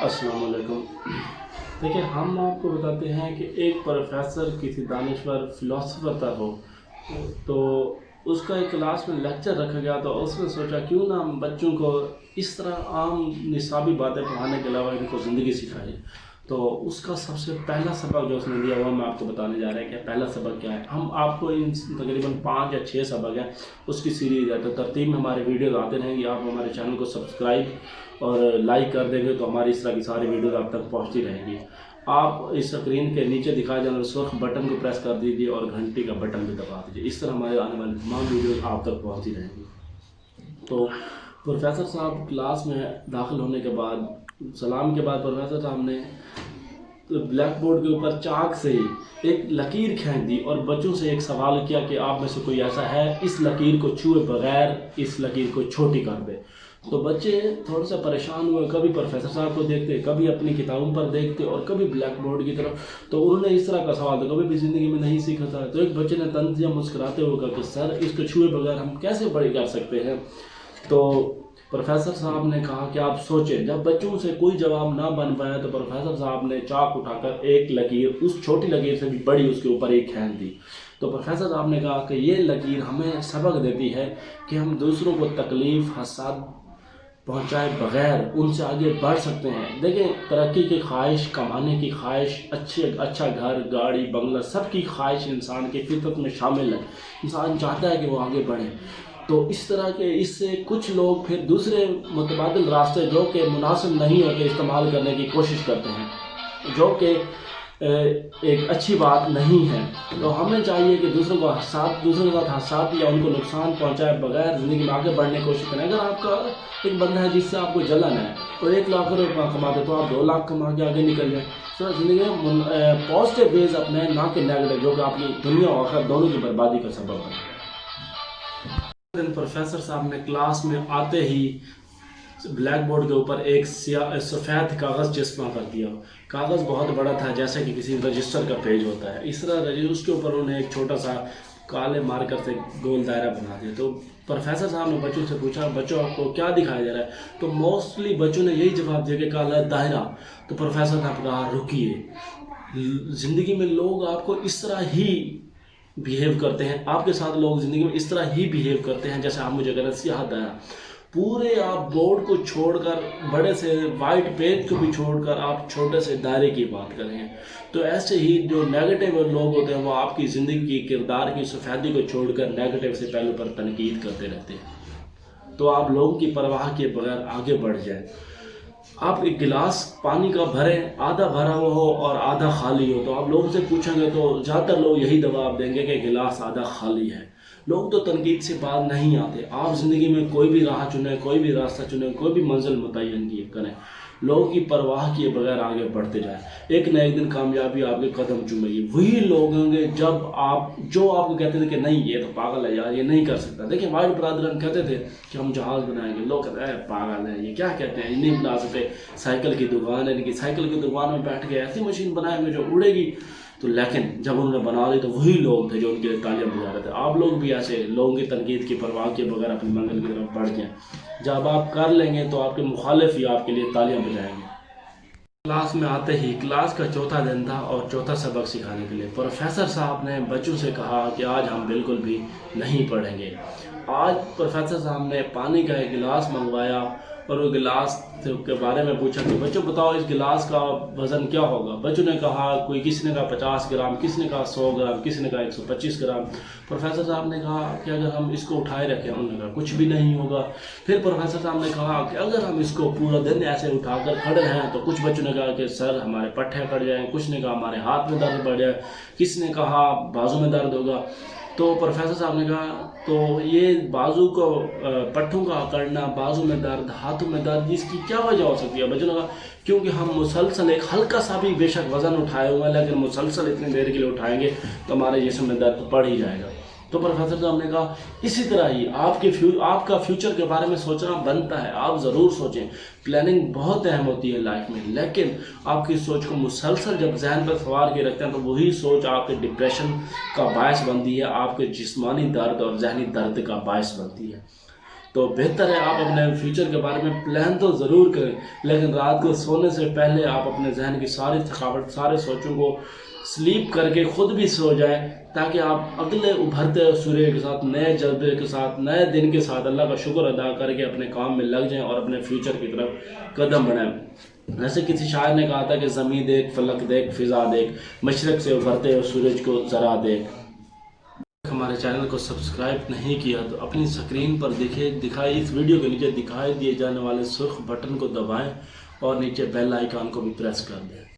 अस्सलाम वालेकुम। देखिए, हम आपको बताते हैं कि एक प्रोफेसर किसी दानिश्वर फ़िलासफ़र तक हो तो उसका एक क्लास में लेक्चर रखा गया, तो उसने सोचा क्यों ना हम बच्चों को इस तरह आम निसाबी बातें पढ़ाने के अलावा इनको ज़िंदगी सिखाएं। तो उसका सबसे पहला सबक जो उसने दिया हुआ मैं आपको बताने जा रहे हैं कि पहला सबक क्या है। हम आपको इन तकरीबन 5 या 6 सबक हैं उसकी सीरीज़ है, तो तरतीब में हमारे वीडियोज़ आते रहेंगे। आप हमारे चैनल को सब्सक्राइब और लाइक कर देंगे तो हमारी इस तरह की सारी वीडियोज़ आप तक पहुँचती रहेंगी। आप इस स्क्रीन के नीचे दिखाए जाने वाले सुर्ख बटन को प्रेस कर दीजिए और घंटी का बटन भी दबा दीजिए। इस तरह हमारे आने वाली तमाम वीडियोज़ आप तक पहुँचती रहेंगी। तो प्रोफेसर साहब क्लास में दाखिल होने के बाद, सलाम के बाद प्रोफेसर साहब ने ब्लैक बोर्ड के ऊपर चाक से एक लकीर खींच दी और बच्चों से एक सवाल किया कि आप में से कोई ऐसा है इस लकीर को छुए बगैर इस लकीर को छोटी कर दे। तो बच्चे थोड़ा सा परेशान हुए, कभी प्रोफेसर साहब को देखते, कभी अपनी किताबों पर देखते और कभी ब्लैक बोर्ड की तरफ। तो उन्होंने इस तरह का सवाल तो कभी भी ज़िंदगी में नहीं सीखा था। तो एक बच्चे ने तंज़ या मुस्कुराते हुए कहा कि सर, इसको छुए बगैर हम कैसे बड़े कर सकते हैं। तो प्रोफेसर साहब ने कहा कि आप सोचें। जब बच्चों से कोई जवाब ना बन पाया तो प्रोफेसर साहब ने चाक उठाकर एक लकीर उस छोटी लकीर से भी बड़ी उसके ऊपर एक खींच दी। तो प्रोफेसर साहब ने कहा कि ये लकीर हमें सबक देती है कि हम दूसरों को तकलीफ़ हसद पहुंचाए बगैर उनसे आगे बढ़ सकते हैं। देखें, तरक्की की ख्वाहिश, कमाने की ख्वाहिश, अच्छा घर, गाड़ी, बंगला, सबकी ख्वाहिश इंसान की फितरत में शामिल है। इंसान चाहता है कि वो आगे बढ़े। तो इस तरह के इससे कुछ लोग फिर दूसरे मुतबादिल रास्ते जो कि मुनासिब नहीं होते इस्तेमाल करने की कोशिश करते हैं, जो कि एक अच्छी बात नहीं है। तो हमें चाहिए कि दूसरों के साथ हसात या उनको नुकसान पहुंचाए बगैर ज़िंदगी में आगे बढ़ने की कोशिश करें। अगर आपका एक बंदा है जिससे आपको जलन है और 1 लाख रुपये कमाते तो आप 2 लाख कमा के आगे निकल जाए। तो ज़िंदगी में पॉजिटिव वेज अपने, ना कि नेगेटिव, जो कि आपकी दुनिया और आखिरत दोनों की बर्बादी का सबब है। दिन प्रोफेसर साहब ने क्लास में आते ही ब्लैक बोर्ड के ऊपर एक सफ़ेद कागज़ चस्पा कर दिया। कागज़ बहुत बड़ा था, जैसे कि किसी रजिस्टर का पेज होता है। इस तरह उसके ऊपर उन्होंने एक छोटा सा काले मार्कर से गोल दायरा बना दिया। तो प्रोफेसर साहब ने बच्चों से पूछा, बच्चों आपको क्या दिखाई दे रहा है? तो मोस्टली बच्चों ने यही जवाब दिया कि काला दायरा। तो प्रोफेसर साहब कहा, रुकिए, ज़िंदगी में लोग आपको इस तरह ही बिहेव करते हैं, आपके साथ लोग ज़िंदगी में इस तरह ही बिहेव करते हैं जैसे आप मुझे करें। सियाह दायरा पूरे आप बोर्ड को छोड़कर, बड़े से वाइट पेज को भी छोड़कर आप छोटे से दायरे की बात करें। तो ऐसे ही जो नेगेटिव लोग होते हैं वो आपकी ज़िंदगी की किरदार की सफ़ेदी को छोड़कर नेगेटिव से पहलू पर तनकीद करते रहते हैं। तो आप लोगों की परवाह किए बगैर आगे बढ़ जाएं। आप एक गिलास पानी का भरें, आधा भरा हुआ हो और आधा खाली हो, तो आप लोगों से पूछेंगे तो ज़्यादातर लोग यही जवाब देंगे कि गिलास आधा खाली है। लोग तो तनकीद से बात नहीं आते। आप ज़िंदगी में कोई भी राह चुनें, कोई भी रास्ता चुनें, कोई भी मंजिल मुतय्यन करें, लोगों की परवाह किए बगैर आगे बढ़ते जाएं। एक न एक दिन कामयाबी आपके कदम चूमेगी। वही लोग होंगे जब आप जो आपको कहते थे कि नहीं ये तो पागल है यार, ये नहीं कर सकता। देखिए, वाइट ब्रदर कहते थे कि हम जहाज़ बनाएंगे, लोग कहते हैं पागल है, ये क्या कहते हैं, ये नहीं बना सकते। साइकिल की दुकान है इनकी, साइकिल की दुकान में बैठ के ऐसी मशीन बनाएंगे जो उड़ेगी। तो लेकिन जब उन्होंने बना ली तो वही लोग थे जो उनके लिए तालियां बजा रहे थे। आप लोग भी ऐसे लोगों की तनकीद की परवाह किए बगैर अपनी मंजिल की तरफ बढ़ जाएं। जब आप कर लेंगे तो आपके मुखालिफ ही आपके लिए तालियां बजाएंगे। क्लास में आते ही, क्लास का चौथा दिन था और चौथा सबक सिखाने के लिए प्रोफेसर साहब ने बच्चों से कहा कि आज हम बिल्कुल भी नहीं पढ़ेंगे। आज प्रोफेसर साहब ने पानी का एक गिलास मंगवाया और वो गिलास के बारे में पूछा कि बच्चों बताओ इस गिलास का वज़न क्या होगा। बच्चों ने कहा, किसी ने कहा 50 ग्राम, किसी ने कहा 100 ग्राम, किसी ने कहा 125 ग्राम। प्रोफेसर साहब ने कहा कि अगर हम इसको उठाए रखें, उन्होंने कहा कुछ भी नहीं होगा। फिर प्रोफेसर साहब ने कहा कि अगर हम इसको पूरा दिन ऐसे उठाकर खड़े हैं, तो कुछ बच्चों ने कहा कि सर हमारे पट्टे कट जाएँ, कुछ ने कहा हमारे हाथ में दर्द बढ़ जाए, किसी ने कहा बाजू में दर्द होगा। तो प्रोफेसर साहब ने कहा तो ये बाजू को पट्टों का अकड़ना, बाजू में दर्द, हाथों में दर्द, इसकी क्या वजह हो सकती है? बच्चों ने कहा क्योंकि हम मुसलसल एक हल्का सा भी बेशक वज़न उठाए हुए हैं, लेकिन मुसलसल इतनी देर के लिए उठाएंगे तो हमारे जिस्म में दर्द बढ़ ही जाएगा। तो प्रोफेसर साहब ने कहा इसी तरह ही आपका फ्यूचर के बारे में सोचना बनता है। आप ज़रूर सोचें, प्लानिंग बहुत अहम होती है लाइफ में, लेकिन आपकी सोच को मुसलसल जब जहन पर सवार के रखते हैं तो वही सोच आपके डिप्रेशन का बायस बनती है, आपके जिस्मानी दर्द और जहनी दर्द का बायस बनती है। تو بہتر ہے آپ اپنے فیوچر کے بارے میں پلان تو ضرور کریں، لیکن رات کو سونے سے پہلے آپ اپنے ذہن کی ساری تھکاوٹ، سارے سوچوں کو سلیپ کر کے خود بھی سو جائیں، تاکہ آپ اگلے ابھرتے سورج کے ساتھ، نئے جذبے کے ساتھ، نئے دن کے ساتھ اللہ کا شکر ادا کر کے اپنے کام میں لگ جائیں اور اپنے فیوچر کی طرف قدم بڑھائیں۔ جیسے کسی شاعر نے کہا تھا کہ زمین دیکھ، فلک دیکھ، فضا دیکھ، مشرق سے ابھرتے سورج کو ذرا دیکھ۔ ہمارے چینل کو سبسکرائب نہیں کیا تو اپنی سکرین پر دکھائی اس ویڈیو کے نیچے دکھائی دیے جانے والے سرخ بٹن کو دبائیں اور نیچے بیل آئیکن کو بھی پریس کر دیں۔